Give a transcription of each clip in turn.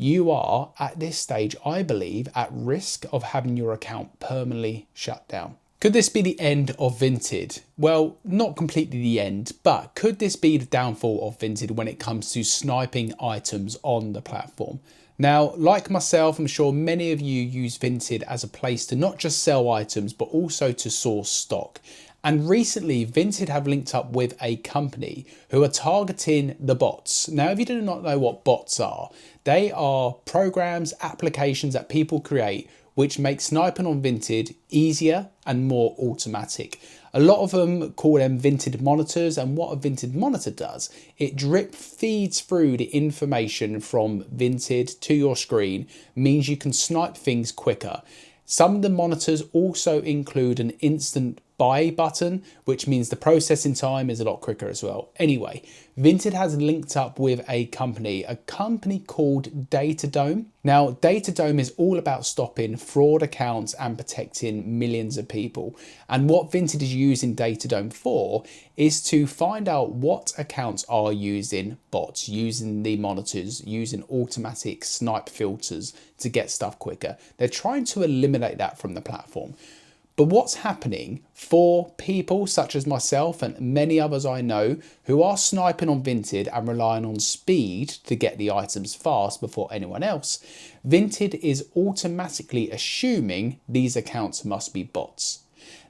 you are at this stage, I believe, at risk of having your account permanently shut down. Could this be the end of Vinted? Well, not completely the end, but could this be the downfall of Vinted when it comes to sniping items on the platform? Now, like myself, I'm sure many of you use Vinted as a place to not just sell items, but also to source stock. And recently, Vinted have linked up with a company who are targeting the bots. Now, if you do not know what bots are, they are programs, applications that people create which make sniping on Vinted easier and more automatic. A lot of them call them Vinted monitors, and what a Vinted monitor does, it drip feeds through the information from Vinted to your screen, means you can snipe things quicker. Some of the monitors also include an instant buy button, which means the processing time is a lot quicker as well. Anyway, Vinted has linked up with a company called Datadome. Now, Datadome is all about stopping fraud accounts and protecting millions of people. And what Vinted is using Datadome for is to find out what accounts are using bots, using the monitors, using automatic snipe filters to get stuff quicker. They're trying to eliminate that from the platform. But what's happening for people such as myself and many others I know who are sniping on Vinted and relying on speed to get the items fast before anyone else, Vinted is automatically assuming these accounts must be bots.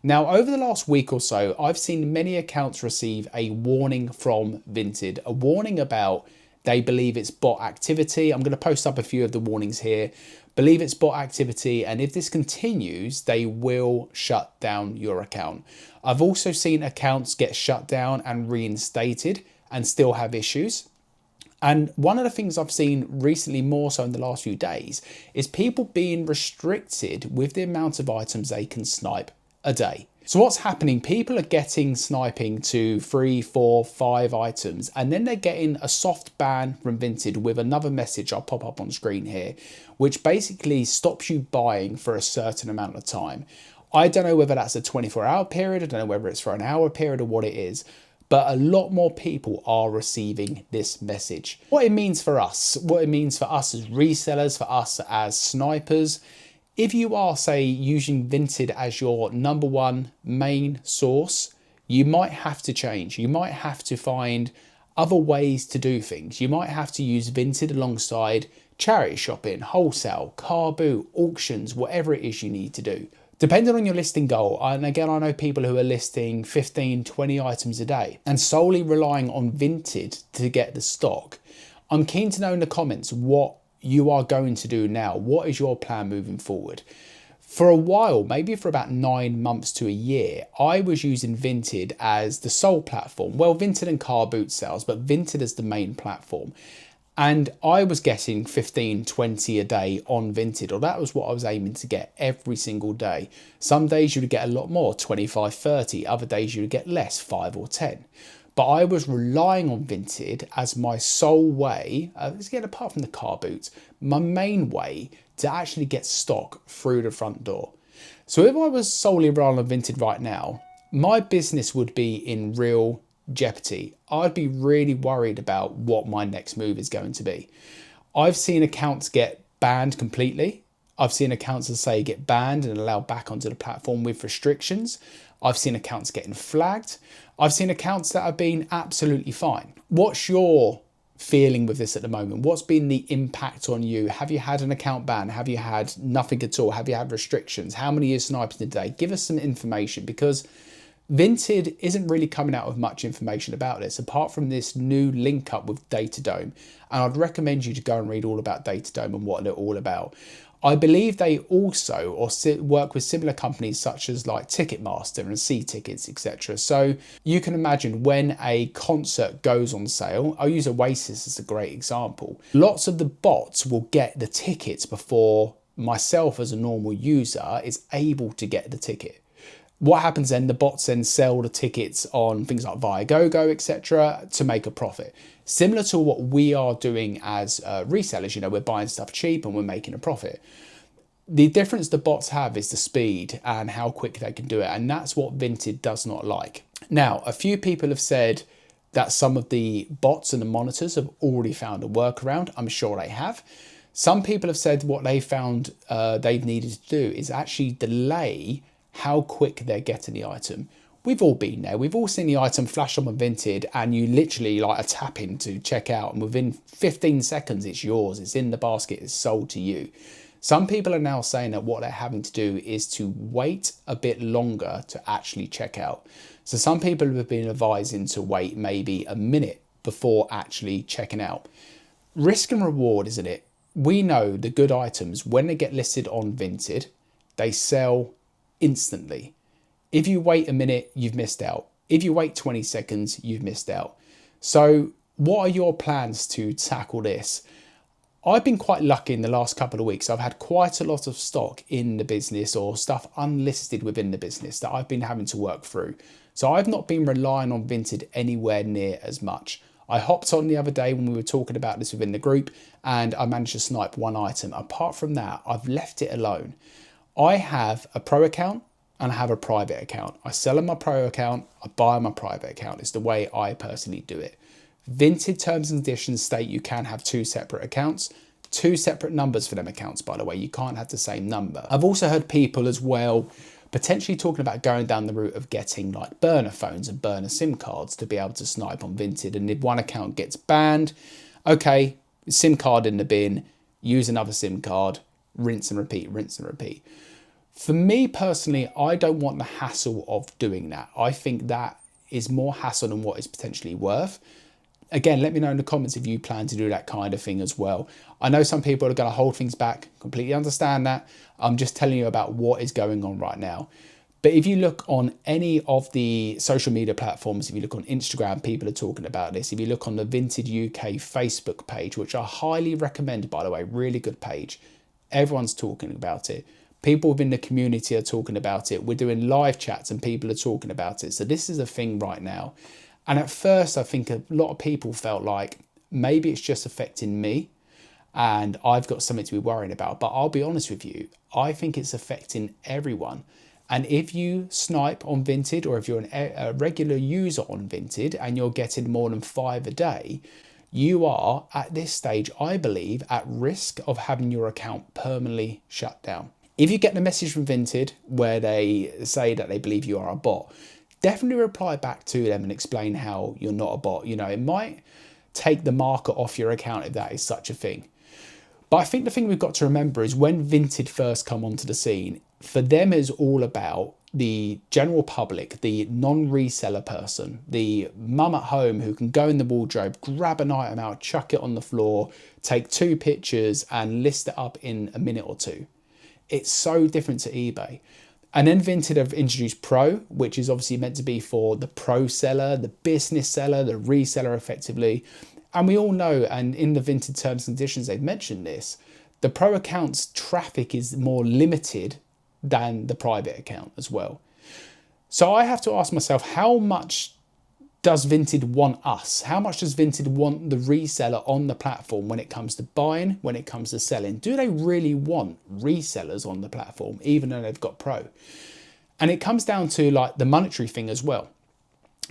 Now, over the last week or so, I've seen many accounts receive a warning from Vinted, a warning about they believe it's bot activity. I'm going to post up a few of the warnings here. Believe it's bot activity, and if this continues, they will shut down your account. I've also seen accounts get shut down and reinstated and still have issues. And one of the things I've seen recently, more so in the last few days, is people being restricted with the amount of items they can snipe a day. So what's happening? People are getting sniping to 3, 4, 5 items, and then they're getting a soft ban from Vinted with another message I'll pop up on screen here, which basically stops you buying for a certain amount of time. I don't know whether that's a 24-hour period, I don't know whether it's for an hour period or what it is, but a lot more people are receiving this message. What it means for us as resellers, for us as snipers, if you are, say, using Vinted as your number one main source, you might have to change. You might have to find other ways to do things. You might have to use Vinted alongside charity shopping, wholesale, car boot, auctions, whatever it is you need to do. Depending on your listing goal, and again, I know people who are listing 15, 20 items a day and solely relying on Vinted to get the stock. I'm keen to know in the comments what you are going to do now. What is your plan moving forward? For a while, maybe for about 9 months to a year, I was using Vinted as the sole platform. Well, Vinted and car boot sales, but Vinted as the main platform. And I was getting 15, 20 a day on Vinted, or that was what I was aiming to get every single day. Some days you would get a lot more, 25, 30. Other days you would get less, 5 or 10. But I was relying on Vinted as my sole way, again, apart from the car boots, my main way to actually get stock through the front door. So if I was solely relying on Vinted right now, my business would be in real jeopardy. I'd be really worried about what my next move is going to be. I've seen accounts get banned completely. I've seen accounts that say get banned and allowed back onto the platform with restrictions. I've seen accounts getting flagged. I've seen accounts that have been absolutely fine. What's your feeling with this at the moment? What's been the impact on you? Have you had an account ban? Have you had nothing at all? Have you had restrictions? How many are sniping a day? Give us some information, because Vinted isn't really coming out with much information about this apart from this new link up with Datadome. And I'd recommend you to go and read all about Datadome and what they're all about. I believe they also work with similar companies such as like Ticketmaster and C-Tickets, etc. So you can imagine when a concert goes on sale, I'll use Oasis as a great example. Lots of the bots will get the tickets before myself as a normal user is able to get the ticket. What happens then? The bots then sell the tickets on things like Viagogo, etc. to make a profit. Similar to what we are doing as resellers, you know, we're buying stuff cheap and we're making a profit. The difference the bots have is the speed and how quick they can do it. And that's what Vinted does not like. Now, a few people have said that some of the bots and the monitors have already found a workaround. I'm sure they have. Some people have said what they found they've needed to do is actually delay how quick they're getting the item. We've all been there. We've all seen the item flash on Vinted and you literally like a tap in to check out, and within 15 seconds it's yours, it's in the basket, it's sold to you. Some people are now saying that what they're having to do is to wait a bit longer to actually check out. So some people have been advising to wait maybe a minute before actually checking out. Risk and reward, isn't it? We know the good items, when they get listed on Vinted, they sell instantly. If you wait a minute, you've missed out. If you wait 20 seconds, you've missed out. So what are your plans to tackle this? I've been quite lucky in the last couple of weeks. I've had quite a lot of stock in the business or stuff unlisted within the business that I've been having to work through. So I've not been relying on Vinted anywhere near as much. I hopped on the other day when we were talking about this within the group and I managed to snipe one item. Apart from that, I've left it alone. I have a pro account and I have a private account. I sell on my pro account, I buy on my private account. It's the way I personally do it. Vinted terms and conditions state you can have two separate accounts, two separate numbers for them accounts, by the way. You can't have the same number. I've also heard people as well potentially talking about going down the route of getting like burner phones and burner SIM cards to be able to snipe on Vinted. And if one account gets banned, okay, SIM card in the bin, use another SIM card, rinse and repeat, rinse and repeat. For me personally, I don't want the hassle of doing that. I think that is more hassle than what it's potentially worth. Again, let me know in the comments if you plan to do that kind of thing as well. I know some people are going to hold things back, completely understand that. I'm just telling you about what is going on right now. But if you look on any of the social media platforms, if you look on Instagram, people are talking about this. If you look on the Vinted UK Facebook page, which I highly recommend, by the way, really good page. Everyone's talking about it. People within the community are talking about it. We're doing live chats and people are talking about it. So this is a thing right now. And at first, I think a lot of people felt like maybe it's just affecting me and I've got something to be worrying about. But I'll be honest with you, I think it's affecting everyone. And if you snipe on Vinted, or if you're a regular user on Vinted and you're getting more than 5 a day, you are at this stage, I believe, at risk of having your account permanently shut down. If you get the message from Vinted where they say that they believe you are a bot, definitely reply back to them and explain how you're not a bot. You know, it might take the marker off your account if that is such a thing. But I think the thing we've got to remember is when Vinted first come onto the scene, for them is all about the general public, the non-reseller person, the mum at home who can go in the wardrobe, grab an item out, chuck it on the floor, take 2 pictures and list it up in a minute or 2. It's so different to eBay. And then Vinted have introduced Pro, which is obviously meant to be for the pro seller, the business seller, the reseller effectively. And we all know, and in the Vinted terms and conditions, they've mentioned this, the pro account's traffic is more limited than the private account as well. So I have to ask myself, how much does Vinted want us? How much does Vinted want the reseller on the platform when it comes to buying, when it comes to selling? Do they really want resellers on the platform, even though they've got Pro? And it comes down to like the monetary thing as well.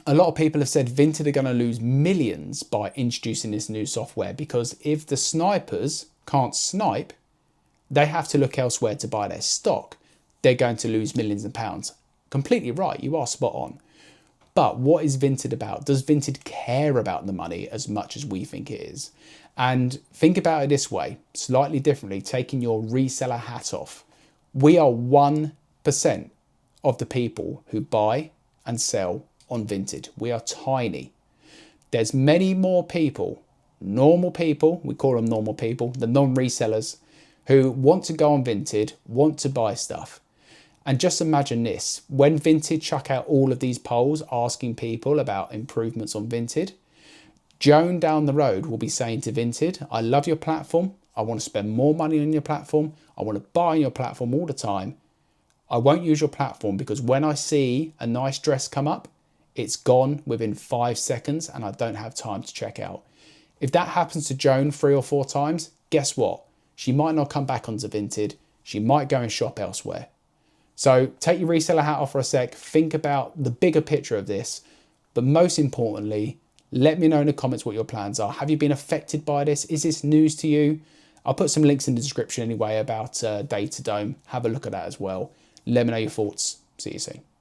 A lot of people have said Vinted are going to lose millions by introducing this new software, because if the snipers can't snipe, they have to look elsewhere to buy their stock. They're going to lose millions of pounds. Completely right, you are spot on. But what is Vinted about? Does Vinted care about the money as much as we think it is? And think about it this way, slightly differently, taking your reseller hat off. We are 1% of the people who buy and sell on Vinted. We are tiny. There's many more people, normal people, we call them normal people, the non-resellers, who want to go on Vinted, want to buy stuff. And just imagine this, when Vinted chuck out all of these polls asking people about improvements on Vinted, Joan down the road will be saying to Vinted, I love your platform. I want to spend more money on your platform. I want to buy on your platform all the time. I won't use your platform because when I see a nice dress come up, it's gone within 5 seconds and I don't have time to check out. If that happens to Joan 3 or 4 times, guess what? She might not come back onto Vinted. She might go and shop elsewhere. So take your reseller hat off for a sec, think about the bigger picture of this, but most importantly, let me know in the comments what your plans are. Have you been affected by this? Is this news to you? I'll put some links in the description anyway about Datadome. Have a look at that as well. Let me know your thoughts. See you soon.